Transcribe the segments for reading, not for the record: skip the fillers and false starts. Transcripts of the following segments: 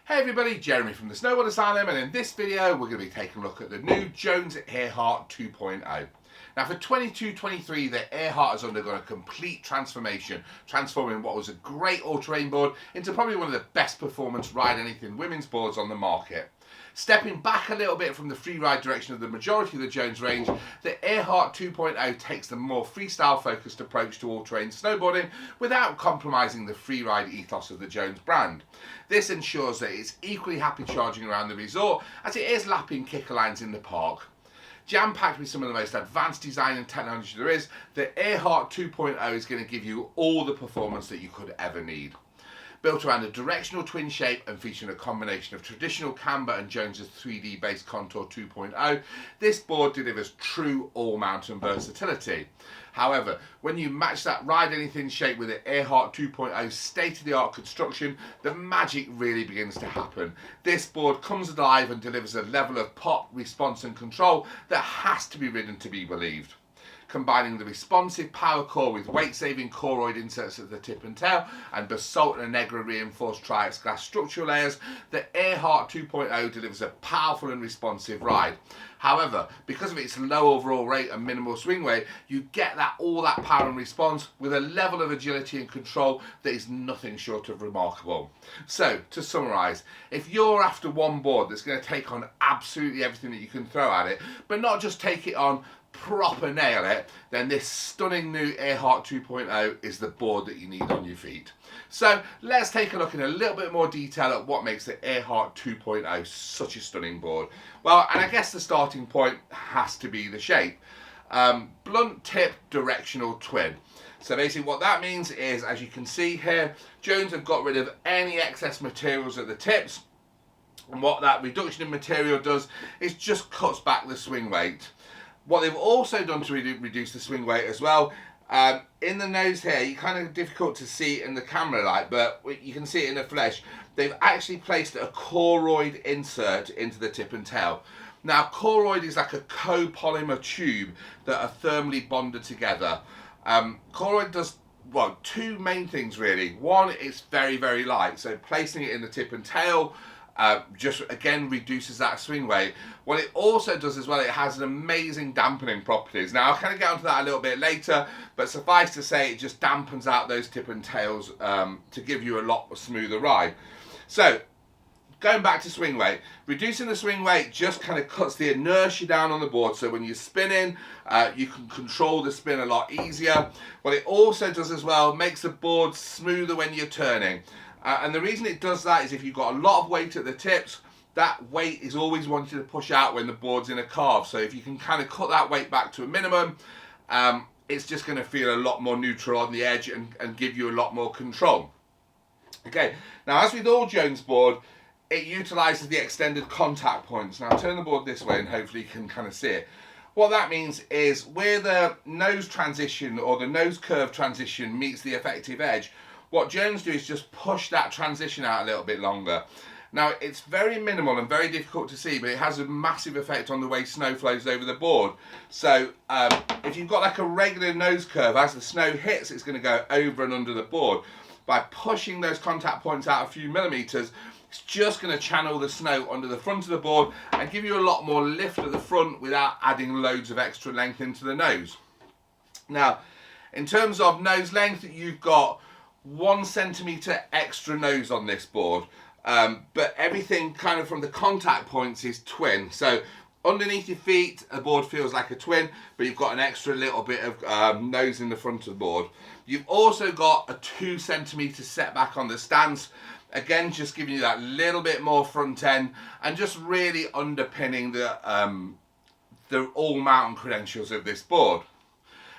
Hey everybody, Jeremy from the Snowboard Asylum, and in this video we're going to be taking a look at the new Jones Airheart 2.0. Now for 22-23, the Airheart has undergone a complete transformation, transforming what was a great all-terrain board into probably one of the best performance ride anything women's boards on the market. Stepping back a little bit from the freeride direction of the majority of the Jones range, the Airheart 2.0 takes the more freestyle-focused approach to all-terrain snowboarding without compromising the freeride ethos of the Jones brand. This ensures that it's equally happy charging around the resort as it is lapping kicker lines in the park. Jam-packed with some of the most advanced design and technology there is, the Airheart 2.0 is going to give you all the performance that you could ever need. Built around a directional twin shape and featuring a combination of traditional Camber and Jones's 3D based Contour 2.0, this board delivers true all-mountain versatility. However, when you match that ride anything shape with the Airheart 2.0 state-of-the-art construction, the magic really begins to happen. This board comes alive and delivers a level of pop, response and control that has to be ridden to be believed. Combining the responsive power core with weight-saving Coroid inserts at the tip and tail and basalt and Negra reinforced Tri-X glass structural layers, the Airheart 2.0 delivers a powerful and responsive ride. However, because of its low overall rate and minimal swing weight, you get all that power and response with a level of agility and control that is nothing short of remarkable. So, to summarise, if you're after one board that's going to take on absolutely everything that you can throw at it, but not just take it on, proper nail it, then this stunning new Airheart 2.0 is the board that you need on your feet. So let's take a look in a little bit more detail at what makes the Airheart 2.0 such a stunning board. Well, and I guess the starting point has to be the shape. Blunt tip directional twin. So basically what that means is, as you can see here, Jones have got rid of any excess materials at the tips, and what that reduction in material does is just cuts back the swing weight. What they've also done to reduce the swing weight as well, in the nose here, you kind of difficult to see in the camera light, but you can see it in the flesh. They've actually placed a Coroid insert into the tip and tail. Now, Coroid is like a copolymer tube that are thermally bonded together. Coroid does, well, two main things really. One, it's very, very light, so placing it in the tip and tail just again reduces that swing weight. What it also does as well, it has an amazing dampening properties. Now I'll kind of get onto that a little bit later, but suffice to say it just dampens out those tip and tails to give you a lot smoother ride. So going back to swing weight, reducing the swing weight just kind of cuts the inertia down on the board, so when you're spinning you can control the spin a lot easier. What it also does as well, makes the board smoother when you're turning. And the reason it does that is if you've got a lot of weight at the tips, that weight is always wanting to push out when the board's in a carve. So if you can kind of cut that weight back to a minimum, it's just going to feel a lot more neutral on the edge and give you a lot more control. Okay, now as with all Jones board, it utilises the extended contact points. Now I'll turn the board this way and hopefully you can kind of see it. What that means is where the nose transition or the nose curve transition meets the effective edge, what Jones do is just push that transition out a little bit longer. Now it's very minimal and very difficult to see, but it has a massive effect on the way snow flows over the board. So if you've got like a regular nose curve, as the snow hits, it's going to go over and under the board. By pushing those contact points out a few millimeters, it's just going to channel the snow under the front of the board and give you a lot more lift at the front without adding loads of extra length into the nose. Now, in terms of nose length, you've got 1 centimetre extra nose on this board, but everything kind of from the contact points is twin. So underneath your feet, a board feels like a twin, but you've got an extra little bit of nose in the front of the board. You've also got a 2 centimetre setback on the stance, again just giving you that little bit more front end and just really underpinning the all-mountain credentials of this board.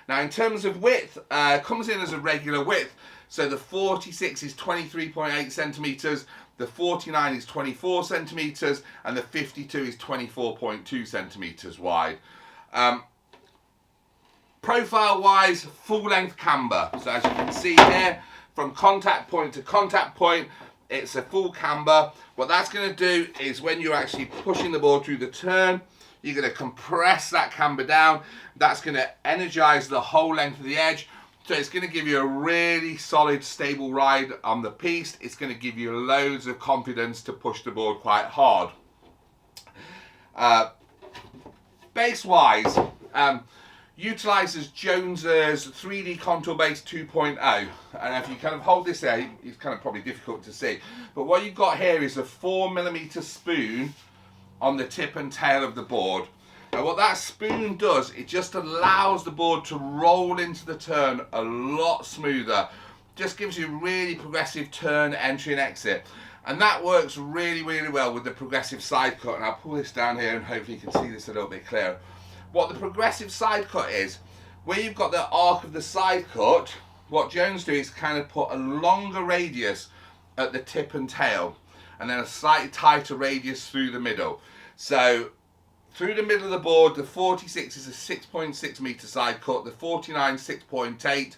Now in terms of width, comes in as a regular width. So the 46 is 23.8 centimetres, the 49 is 24 centimetres, and the 52 is 24.2 centimetres wide. Profile-wise, full-length camber. So as you can see here, from contact point to contact point, it's a full camber. What that's going to do is when you're actually pushing the board through the turn, you're going to compress that camber down. That's going to energise the whole length of the edge, So it's going to give you a really solid, stable ride on the piste. It's going to give you loads of confidence to push the board quite hard. Base-wise, utilises Jones's 3D Contour Base 2.0. And if you kind of hold this there, it's kind of probably difficult to see. But what you've got here is a 4mm spoon on the tip and tail of the board. And what that spoon does, it just allows the board to roll into the turn a lot smoother. Just gives you really progressive turn, entry and exit. And that works really, really well with the progressive side cut. And I'll pull this down here and hopefully you can see this a little bit clearer. What the progressive side cut is, where you've got the arc of the side cut, what Jones do is kind of put a longer radius at the tip and tail, and then a slightly tighter radius through the middle. So through the middle of the board, the 46 is a 6.6 meter side cut, the 49 6.8,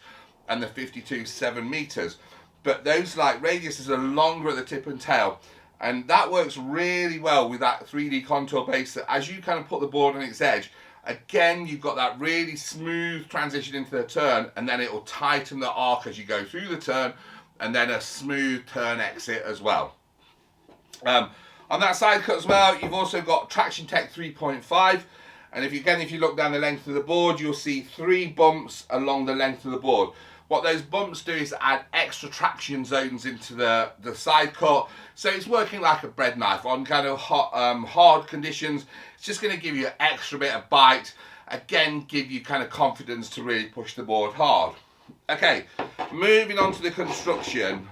and the 52 7 meters. But those like radiuses are longer at the tip and tail, and that works really well with that 3D contour base. That as you kind of put the board on its edge, again you've got that really smooth transition into the turn, and then it will tighten the arc as you go through the turn, and then a smooth turn exit as well. On that side cut as well, you've also got Traction Tech 3.5, and if you look down the length of the board, you'll see 3 bumps along the length of the board. What those bumps do is add extra traction zones into the side cut, so it's working like a bread knife on kind of hard conditions. It's just going to give you an extra bit of bite, again give you kind of confidence to really push the board hard. Okay, moving on to the construction.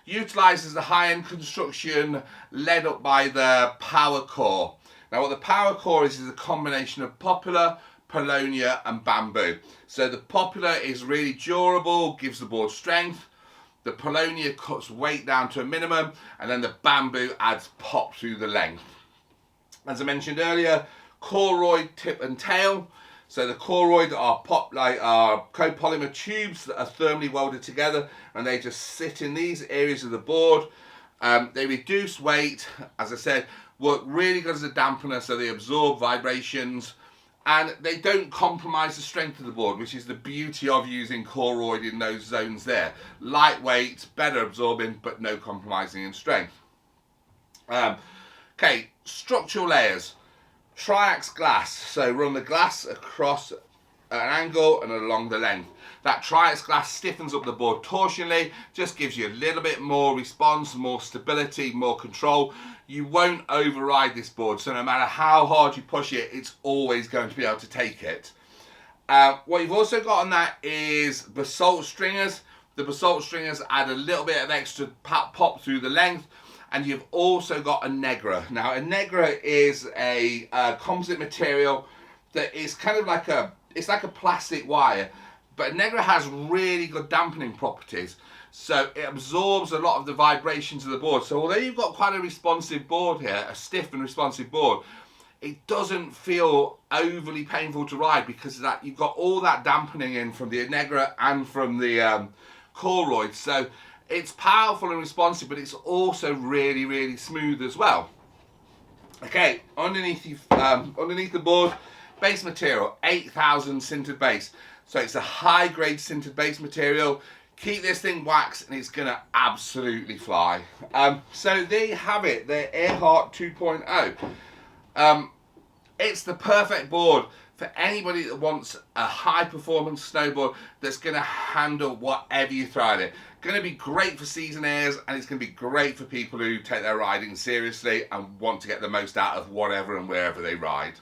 Utilises the high-end construction led up by the power core. Now what the power core is a combination of poplar, paulownia and bamboo. So the poplar is really durable, gives the board strength. The paulownia cuts weight down to a minimum, and then the bamboo adds pop through the length. As I mentioned earlier, coroid tip and tail. So the coroid are copolymer tubes that are thermally welded together, and they just sit in these areas of the board. They reduce weight, as I said, work really good as a dampener, so they absorb vibrations, and they don't compromise the strength of the board, which is the beauty of using coroid in those zones there. Lightweight, better absorbing, but no compromising in strength. Okay, structural layers. Triax glass, so run the glass across an angle and along the length. That Triax glass stiffens up the board torsionally, just gives you a little bit more response, more stability, more control. You won't override this board, so no matter how hard you push it, it's always going to be able to take it. What you've also got on that is basalt stringers. The basalt stringers add a little bit of extra pop through the length. And you've also got a Negra. Now a Negra is a composite material that is kind of like it's like a plastic wire, but a Negra has really good dampening properties. So it absorbs a lot of the vibrations of the board. So although you've got quite a responsive board here, a stiff and responsive board, it doesn't feel overly painful to ride because of that you've got all that dampening in from the Negra and from the coroid. So it's powerful and responsive, but it's also really, really smooth as well. Okay, underneath the board, base material, 8000 sintered base. So it's a high-grade sintered base material. Keep this thing waxed and it's going to absolutely fly. So there you have it, the Airheart 2.0. It's the perfect board for anybody that wants a high-performance snowboard that's going to handle whatever you throw at it. Going to be great for seasonaires, and it's going to be great for people who take their riding seriously and want to get the most out of whatever and wherever they ride.